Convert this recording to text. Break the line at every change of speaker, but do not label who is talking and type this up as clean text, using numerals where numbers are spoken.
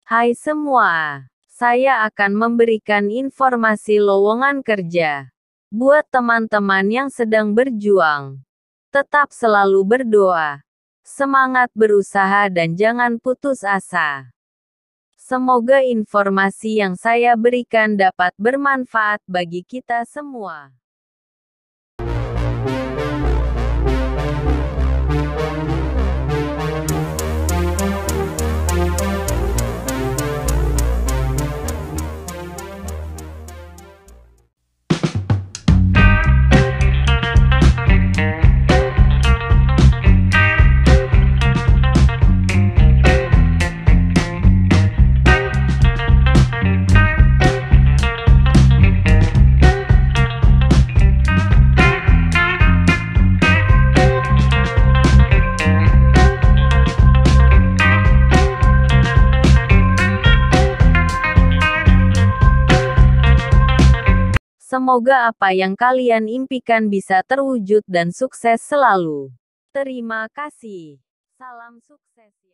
Hai semua, saya akan memberikan informasi lowongan kerja buat teman-teman yang sedang berjuang. Tetap selalu berdoa, semangat berusaha dan jangan putus asa. Semoga informasi yang saya berikan dapat bermanfaat bagi kita semua. Semoga apa yang kalian impikan bisa terwujud dan sukses selalu. Terima kasih. Salam sukses.